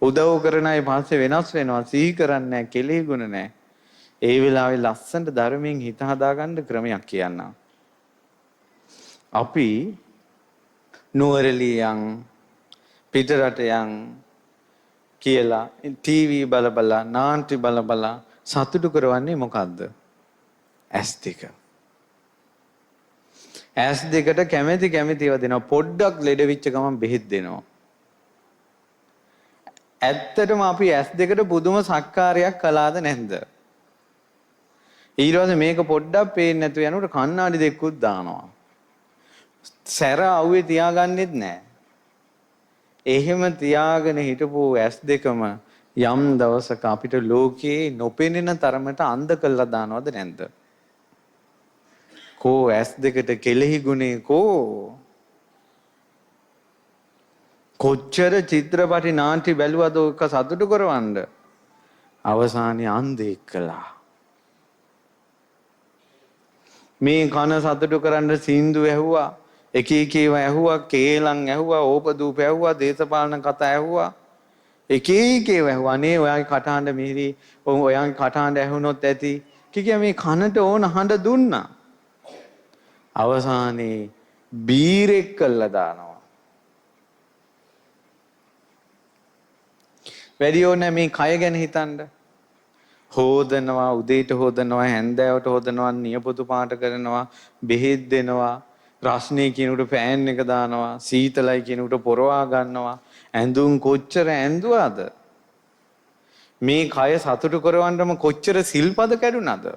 උදව් කරන අය පස්සේ වෙනස් වෙනවා. සිහි කරන්නේ නැහැ, කෙලෙහි ගුණ නැහැ. ඒ වෙලාවේ ලස්සනට ධර්මයෙන් හිත හදාගන්න ක්‍රමයක් කියන්නම්. අපි නුවරඑළියන් පිටරටයන් කියලා ටීවී බල බල නාට්‍ය බල බල සතුටු කරවන්නේ මොකද්ද? ඇස් දෙක. ඇස් දෙකට කැමැති කැමැතිව දෙනවා. පොඩ්ඩක් ලෙඩ වෙච්ච ගමන් බෙහෙත් දෙනවා. ඇත්තටම අපි ඇස් දෙකට පුදුම සක්කාරයක් කළාද නැද්ද? ඊට පස්සේ මේක පොඩ්ඩක් පේන්නේ නැතුව යනකොට කණ්ණාඩි දෙකකුත් දානවා. සැර අවුවේ තියාගන්නෙත් නැහැ. එහෙම තියාගෙන හිටපු ඇස් දෙකම යම් දවසක අපිට ලෝකේ නොපෙනෙන තරමට අන්ධ කළා දානවද නැද්ද? කෝ ඇස් දෙකට කෙලෙහි ගුණේ කෝ කොච්චර චිත්‍රපටි නාට්‍ය බැලුවද ඔක සතුටු කරවන්න අවසානයේ අන්ධෙක් කළා. මේ කන සතුටු කරන්න සින්දු ඇහුවා, එක එක ඒවා ඇහුවා, කේලම් ඇහුවා, ඕපදූප ඇහුවා, දේශපාලන කතා ඇහුවා, එක එක ඒවා ඇහුවා. අනේ ඔයාගේ කටහඬ මිහිරි, ඔයාගේ කටහඬ ඇහුනොත් ඇති කිය මේ කනට ඕන හඬ දුන්නා. අවසානයේ බීරෙක් කළා දානවා. වැඩි ඕනේ මේ කය ගැන හිතන්න. හොදනවා, උදේට හොදනවා, හැන්දෑවට හොදනවා, නියපොතු පාට කරනවා, බෙහෙත් දෙනවා, රස්නේ කියනකොට ෆෑන් එක දානවා, සීතලයි කියනකොට පොරවා ගන්නවා, ඇඳුම් කොච්චර ඇඳුවාද? මේ කය සතුටු කරවන්නම කොච්චර සිල්පද කැඩුනද?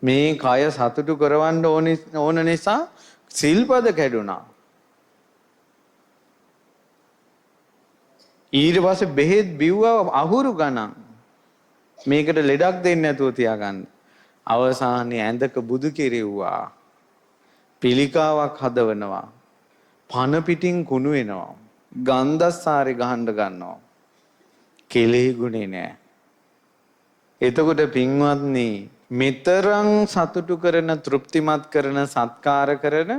මේ කය සතුටු කරවන්න ඕන නිසා සිල්පද කැඩුනා. ඊට පස්සේ බෙහෙත් බිව්වා අහුරු ගණන්. මේකට ලෙඩක් දෙන්නේ නැතුව තියාගන්න. අවසානයේ ඇඳක බුදු කෙරෙව්වා. පිළිකාවක් හදවනවා. පන පිටින් කුණු වෙනවා. ගන්ධස්සාරේ ගහන්න ගන්නවා. කෙලෙහි ගුණේ නෑ. එතකොට පින්වත්නි, මෙතරම් සතුටු කරන, තෘප්තිමත් කරන, සත්කාර කරන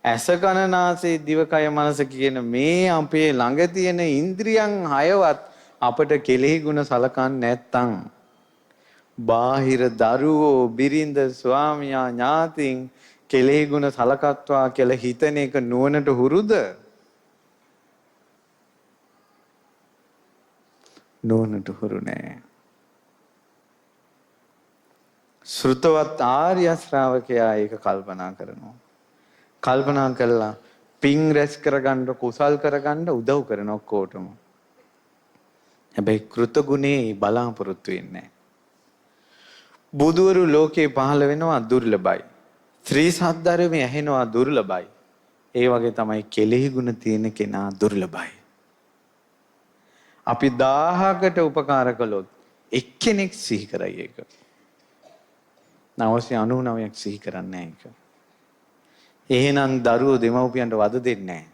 ඇස කන නාසය දිවකය මනස කියන මේ අපේ ළඟ තියෙන ඉන්ද්‍රියන් හයවත් අපට කෙලෙහි ගුණ සලකන්නේ නැත්තම් බාහිර දරුවෝ, බිරිඳ, ස්වාමියා, ඥාතීන් කෙලෙහි ගුණ සලකත්වා කියලා හිතන එක නුවණට හුරුද? නුවණට හුරු නෑ. ශ්‍රුතවත් ආර්ය ශ්‍රාවකයා ඒක කල්පනා කරනවා. කල්පනා කළා පින් රැස් කරගන්න, කුසල් කරගන්න උදව් කරන ඔක්කොටම. හැබැයි කෘතගුණේ බලාපොරොත්තු වෙන්නේ නැහැ. බුදුවරු ලෝකේ පහළ වෙනවා දුර්ලභයි. ශ්‍රී සද්ධර්මයේ ඇහෙනවා දුර්ලභයි. ඒ වගේ තමයි කෙලෙහි ගුණ තියෙන කෙනා දුර්ලභයි. අපි 1000කට උපකාර කළොත් එක්කෙනෙක් සිහි කරයි ඒක. 999ක් සිහි කරන්නේ නැහැ ඒක. එහෙනම් දරුවෝ දෙමව්පියන්ට වද දෙන්නේ නැහැ.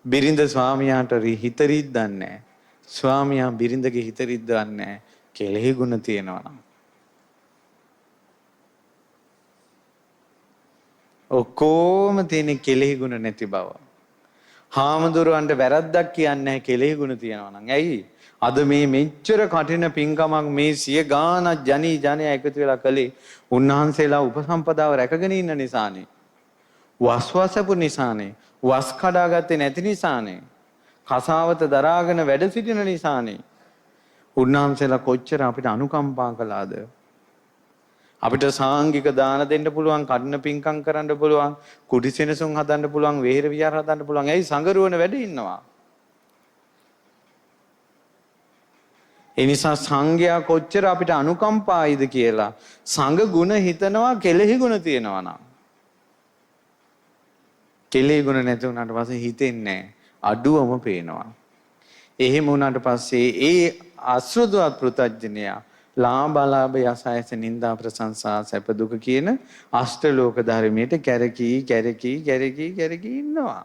බිරිඳ ස්වාමියාට හිත රිද්දන්නේ නැහැ. ස්වාමියා බිරිඳගේ හිත රිද්දන්නේ නැහැ. කෙලෙහි ගුණ තියෙනවා නම්. ඔක්කොම තියෙන කෙලෙහි ගුණ නැති බව. හාමුදුරුවන්ට වැරද්දක් කියන්නේ නැහැ කෙලෙහි ගුණ තියෙනවා නම්. ඇයි? අද මේ මෙච්චර කටින පින්කමක් මේ සිය ගානක් ජනී ජනයා එකතු වෙලා කළේ උන්වහන්සේලා උපසම්පදාව රැකගෙන ඉන්න නිසානේ. වස්වසපු නිසානේ. වස් කඩාගත්තේ නැති නිසානේ. කසාවත දරාගෙන වැඩ සිටින නිසානේ. උන්වහන්සේලා කොච්චර අපිට අනුකම්පා කළාද? අපිට සාංගික දාන දෙන්න පුළුවන්, කඩන පින්කම් කරන්න පුළුවන්, කුඩි සෙනසුන් හදන්න පුළුවන්, වෙහෙර විහාර හදන්න පුළුවන්. ඇයි? සංගරුවන වැඩ ඉන්නවා. ඒ නිසා සංඝයා කොච්චර අපිට අනුකම්පායිද කියලා සංඝ ගුණ හිතනවා කෙලෙහි ගුණ තියෙනවා නම්. කෙලෙහි ගුණ නැති වුණාට පස්සේ හිතෙන්නේ අඩුවම පේනවා. එහෙම වුණාට පස්සේ ඒ අසෘතවත් පෘතජ්ජනයා ලාභාලාභ යසයස නිന്ദා ප්‍රශංසා සැප දුක කියන අෂ්ටලෝක ධර්මයට කැරකී ඉන්නවා.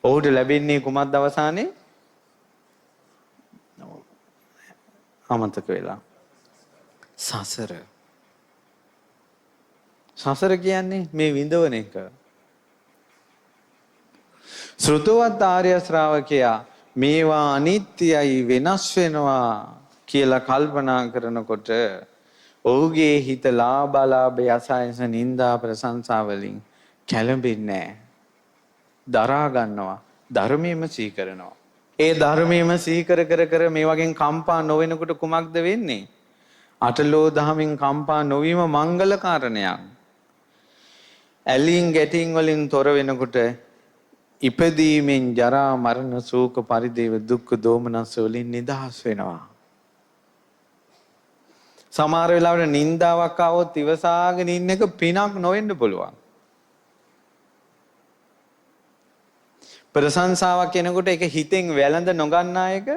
ඔහුට ලැබෙන්නේ කුමක්ද අවසානයේ? අමතක වෙලා. සසර. සසර කියන්නේ මේ විඳවන එක. ශ්‍රුතවත් ආර්ය ශ්‍රාවකයා මේවා අනිත්‍යයි වෙනස් වෙනවා කියලා කල්පනා කරනකොට ඔහුගේ හිත ලාභාලාභ යසායස නිന്ദා ප්‍රශංසා වලින් කැළඹෙන්නේ නැහැ. දරා ගන්නවා. ධර්මයෙන්ම සිහි කරනවා. ඒ ධර්මයෙන්ම සිහි කර කර මේ වගේ කම්පා නොවෙනකොට කුමක්ද වෙන්නේ? අටලෝ දහමින් කම්පා නොවීම මංගල කාරණයක්. ඇලින් ගැටින් වලින් තොර වෙනකොට ඉපදීමෙන් ජරා මරණ ශෝක පරිදේව දුක්ඛ දෝමනස් වලින් නිදහස් වෙනවා. සමහර වෙලාවට නින්දාවක් ආවොත් ඉවසාගෙන ඉන්න එක පිනක් නොවෙන්න පුළුවන්. ප්‍රශංසාවක් කෙනෙකුට ඒක හිතෙන් වැළඳ නොගන්නා එක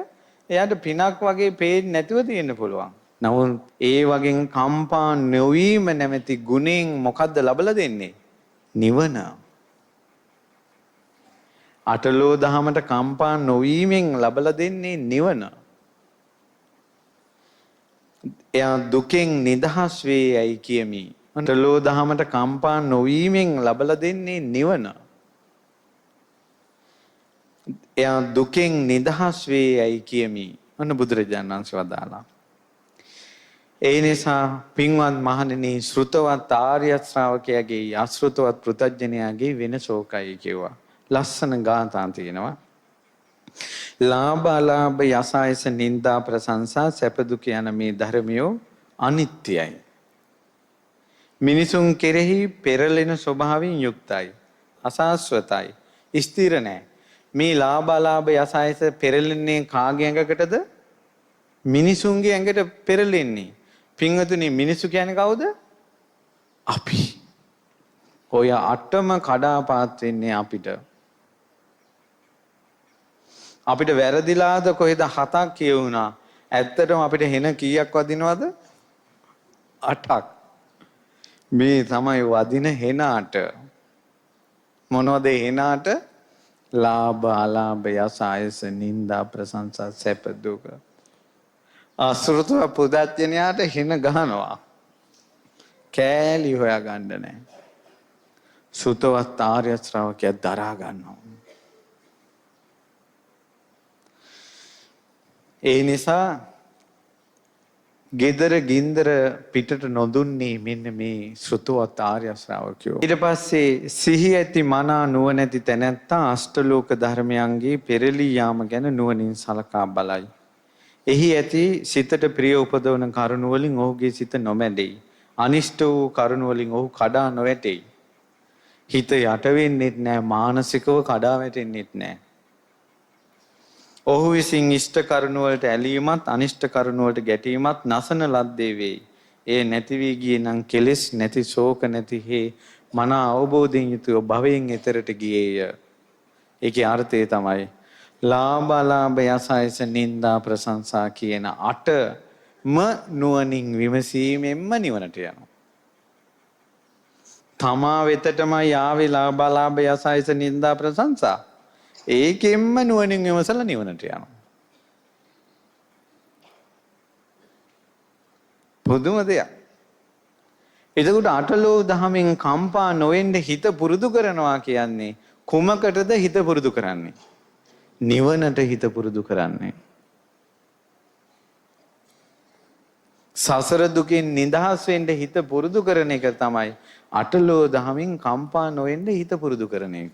එයාට පිනක් වගේ පේන්නේ නැතුව තියෙන්න පුළුවන්. නමුත් ඒ වගේ කම්පා නොවීම නැමැති ගුණෙන් මොකද්ද ලබලා දෙන්නේ? නිවන. අටලෝ දහමට කම්පා නොවීමෙන් ලබලා දෙන්නේ නිවන. එයා දුකෙන් නිදහස් වේ යයි කියමි. අටලෝ දහමට කම්පා නොවීමෙන් ලබලා දෙන්නේ නිවන. එයා දුකෙන් නිදහස් වේ යයි කියමි. අන්න බුදුරජාණන් වහන්සේ වදාළා. ඒ නිසා පින්වත් මහණෙනි ශ්‍රුතවත් ආර්ය ශ්‍රාවකයාගේ අශ්‍රුතවත් පෘතජ්ජනයාගේ වෙනසෝකයි කියුවා. ලස්සන ගාථා තියෙනවා. ලාභ අලාභ යසායස නිന്ദා ප්‍රශංසා සැප දුක යන මේ ධර්මියෝ අනිත්‍යයි. මිනිසුන් කෙරෙහි පෙරලෙන ස්වභාවයෙන් යුක්තයි. අසාස්වතයි. ස්ථිර නැහැ. මේ ලාභ අලාභ යසායස පෙරලෙන්නේ කාගේ ඇඟකටද? මිනිසුන්ගේ ඇඟට පෙරලෙන්නේ. පින්වතුනි මිනිසු කියන්නේ කවුද? අපි. ඔය අටම කඩාපාත් වෙන්නේ අපිට. අපිට වැරදිලාද කොහෙද 7ක් කියවුණා. ඇත්තටම අපිට හෙන කීයක් වදිනවද? 8ක්. මේ තමයි වදින හෙන 8. මොනවද හෙන 8? ලාභ අලාභ යසායස නිന്ദා ප්‍රශංසා සැප දුක. අසෘතව පුදත්‍යණයාට හෙන ගහනවා. කෑලි හොයා ගන්න නැහැ. සුතවත් ආර්ය ශ්‍රාවකයා දරා ගන්නවා. ඒ නිසා gedara gindara පිටට නොදුන්නේ මෙන්න මේ සෘතවත් ආර්ය ශ්‍රාවකයෝ. ඊට පස්සේ සිහි ඇති මනා නුවණැති තැනැත්තා අෂ්ටලෝක ධර්මයන්ගේ පෙරලී යාම ගැන නුවණින් සලකා බලයි. එහි ඇති සිතට ප්‍රිය උපදවන කරුණ වලින් ඔහුගේ සිත නොමැඩෙයි. අනිෂ්ට වූ කරුණ වලින් ඔහු කඩා නොවැටෙයි. හිත යට වෙන්නෙත් නැහැ, මානසිකව කඩා වැටෙන්නෙත් නැහැ. ඔහු විසින් ඉෂ්ට කරුණ වලට ඇලීමත් අනිෂ්ට කරුණ වලට ගැටීමත් නසන ලද්දේ වෙයි. ඒ නැති වී ගියේ නම් කෙලෙස් නැති ශෝක නැති හේ මන අවබෝධයෙන් යුතුව භවයෙන් එතරට ගියේය. ඒකේ අර්ථය තමයි ලාභ අලාභ යසායස නිന്ദා ප්‍රශංසා කියන 8ම නුවණින් විමසීමෙන්ම නිවනට යනවා. තමා වෙතටමයි ආවේ ලාභ අලාභ යසායස නිന്ദා ප්‍රශංසා. ඒකෙන්ම නුවණින් විමසලා නිවනට යනවා. පුදුම දෙයක්. එතකොට අටලෝ දහමින් කම්පා නොවෙන්න හිත පුරුදු කරනවා කියන්නේ කුමකටද හිත පුරුදු කරන්නේ? නිවනට හිත පුරුදු කරන්නේ. සසර දුකින් නිදහස් වෙන්න හිත පුරුදු කරන එක තමයි අටලෝ දහමින් කම්පා නොවෙන්න හිත පුරුදු කරන එක.